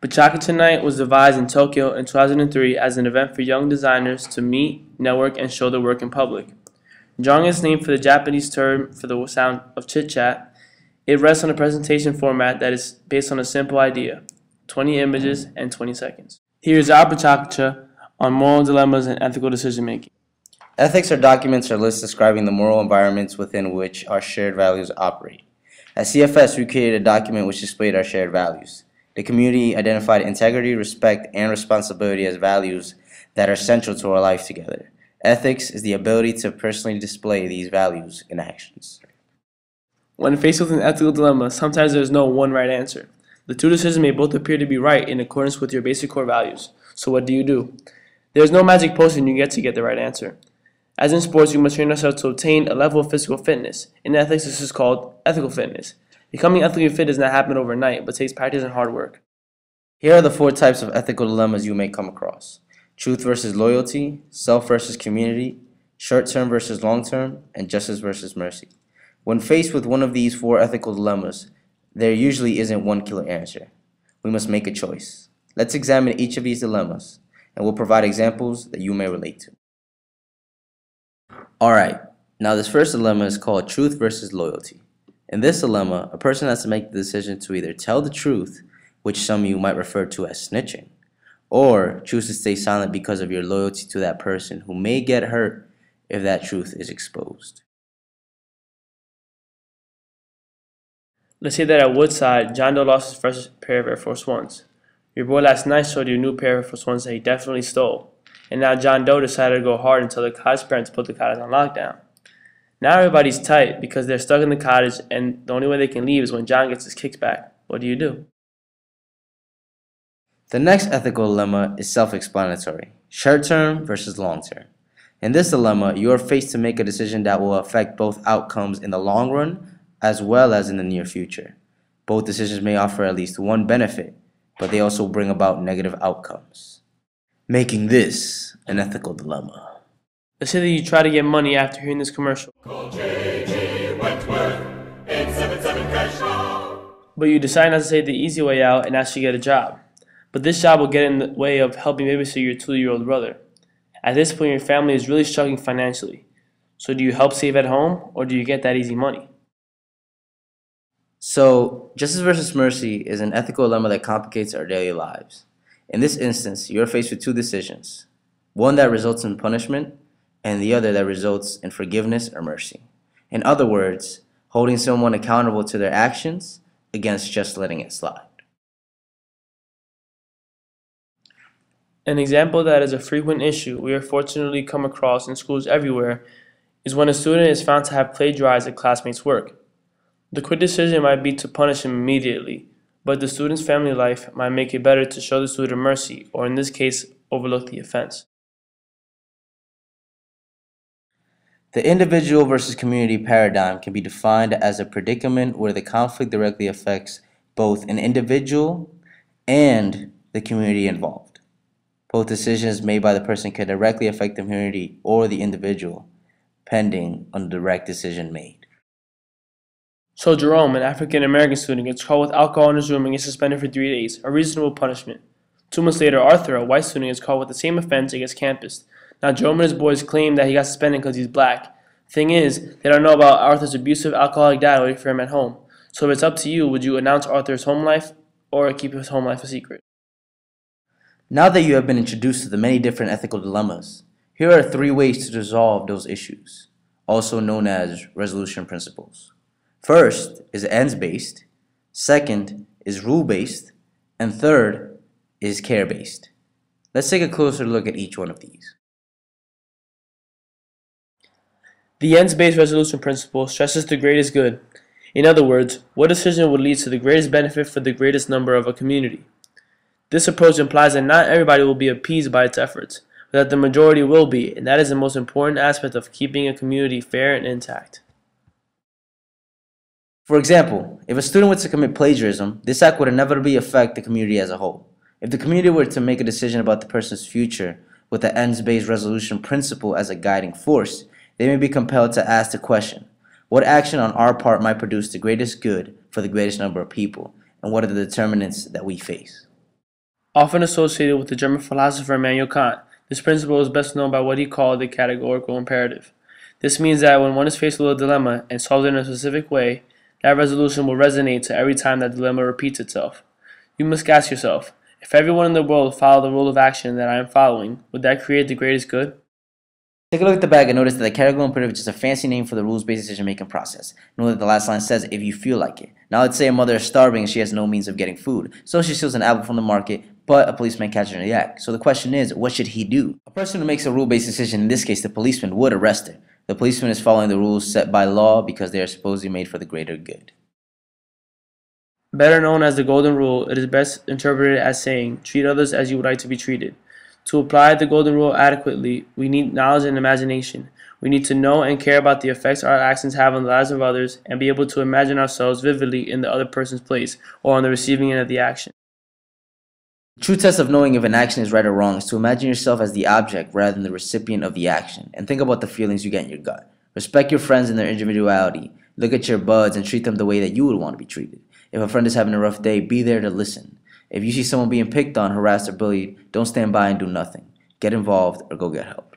Pecha Kucha Night was devised in Tokyo in 2003 as an event for young designers to meet, network, and show their work in public. Drawing its name for the Japanese term for the sound of chit-chat, it rests on a presentation format that is based on a simple idea: 20 images and 20 seconds. Here's our Pecha Kucha on moral dilemmas and ethical decision-making. Ethics are documents or lists describing the moral environments within which our shared values operate. At CFS, we created a document which displayed our shared values. The community identified integrity, respect, and responsibility as values that are central to our life together. Ethics is the ability to personally display these values in actions. When faced with an ethical dilemma, sometimes there is no one right answer. The two decisions may both appear to be right in accordance with your basic core values. So what do? There is no magic potion you get to get the right answer. As in sports, we must train ourselves to obtain a level of physical fitness. In ethics, this is called ethical fitness. Becoming ethically fit does not happen overnight, but takes practice and hard work. Here are the 4 types of ethical dilemmas you may come across: truth versus loyalty, self versus community, short-term versus long-term, and justice versus mercy. When faced with one of these 4 ethical dilemmas, there usually isn't one killer answer. We must make a choice. Let's examine each of these dilemmas, and we'll provide examples that you may relate to. Alright, now this first dilemma is called truth versus loyalty. In this dilemma, a person has to make the decision to either tell the truth, which some of you might refer to as snitching, or choose to stay silent because of your loyalty to that person who may get hurt if that truth is exposed. Let's say that at Woodside, John Doe lost his first pair of Air Force Ones. Your boy last night showed you a new pair of Air Force Ones that he definitely stole. And now John Doe decided to go hard until the cottage parents put the cottage on lockdown. Now everybody's tight because they're stuck in the cottage, and the only way they can leave is when John gets his kicks back. What do? The next ethical dilemma is self-explanatory: short-term versus long-term. In this dilemma, you are faced to make a decision that will affect both outcomes in the long run as well as in the near future. Both decisions may offer at least one benefit, but they also bring about negative outcomes, making this an ethical dilemma. Let's say that you try to get money after hearing this commercial. Call J.G. Wentworth, 877 cash now. But you decide not to take the easy way out and actually get a job. But this job will get in the way of helping babysit your 2-year-old brother. At this point, your family is really struggling financially. So do you help save at home, or do you get that easy money? So, justice versus mercy is an ethical dilemma that complicates our daily lives. In this instance, you are faced with 2 decisions: one that results in punishment, and the other that results in forgiveness or mercy. In other words, holding someone accountable to their actions against just letting it slide. An example that is a frequent issue we are fortunately come across in schools everywhere is when a student is found to have plagiarized a classmate's work. The quick decision might be to punish him immediately, but the student's family life might make it better to show the student mercy, or in this case, overlook the offense. The individual versus community paradigm can be defined as a predicament where the conflict directly affects both an individual and the community involved. Both decisions made by the person can directly affect the community or the individual, pending on the direct decision made. So Jerome, an African-American student, gets caught with alcohol in his room and gets suspended for 3 days, a reasonable punishment. 2 months later, Arthur, a white student, is caught with the same offense and gets campused. Now Jerome and his boys claim that he got suspended because he's black. Thing is, they don't know about Arthur's abusive alcoholic dad waiting for him at home. So if it's up to you, would you announce Arthur's home life or keep his home life a secret? Now that you have been introduced to the many different ethical dilemmas, here are 3 ways to resolve those issues, also known as resolution principles. First is ends-based, second is rule-based, and third is care-based. Let's take a closer look at each one of these. The ends-based resolution principle stresses the greatest good. In other words, what decision would lead to the greatest benefit for the greatest number of a community? This approach implies that not everybody will be appeased by its efforts, but that the majority will be, and that is the most important aspect of keeping a community fair and intact. For example, if a student were to commit plagiarism, this act would inevitably affect the community as a whole. If the community were to make a decision about the person's future with the ends-based resolution principle as a guiding force, they may be compelled to ask the question, what action on our part might produce the greatest good for the greatest number of people, and what are the determinants that we face? Often associated with the German philosopher Immanuel Kant, this principle is best known by what he called the categorical imperative. This means that when one is faced with a dilemma and solves it in a specific way, that resolution will resonate to every time that dilemma repeats itself. You must ask yourself, if everyone in the world followed the rule of action that I am following, would that create the greatest good? Take a look at the bag and notice that the categorical imperative is just a fancy name for the rules-based decision-making process. Know that the last line says, if you feel like it. Now let's say a mother is starving and she has no means of getting food, so she steals an apple from the market, but a policeman catches her in the act. So the question is, what should he do? A person who makes a rule-based decision, in this case the policeman, would arrest her. The policeman is following the rules set by law because they are supposedly made for the greater good. Better known as the Golden Rule, it is best interpreted as saying, treat others as you would like to be treated. To apply the Golden Rule adequately, we need knowledge and imagination. We need to know and care about the effects our actions have on the lives of others and be able to imagine ourselves vividly in the other person's place or on the receiving end of the action. The true test of knowing if an action is right or wrong is to imagine yourself as the object rather than the recipient of the action, and think about the feelings you get in your gut. Respect your friends and their individuality. Look at your buds and treat them the way that you would want to be treated. If a friend is having a rough day, be there to listen. If you see someone being picked on, harassed, or bullied, don't stand by and do nothing. Get involved or go get help.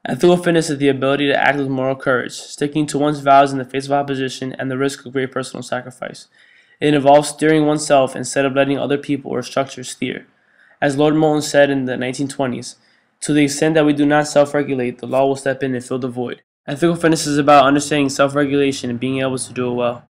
Ethical fitness is the ability to act with moral courage, sticking to one's vows in the face of opposition and the risk of great personal sacrifice. It involves steering oneself instead of letting other people or structures steer. As Lord Moulton said in the 1920s, to the extent that we do not self-regulate, the law will step in and fill the void. Ethical fitness is about understanding self-regulation and being able to do it well.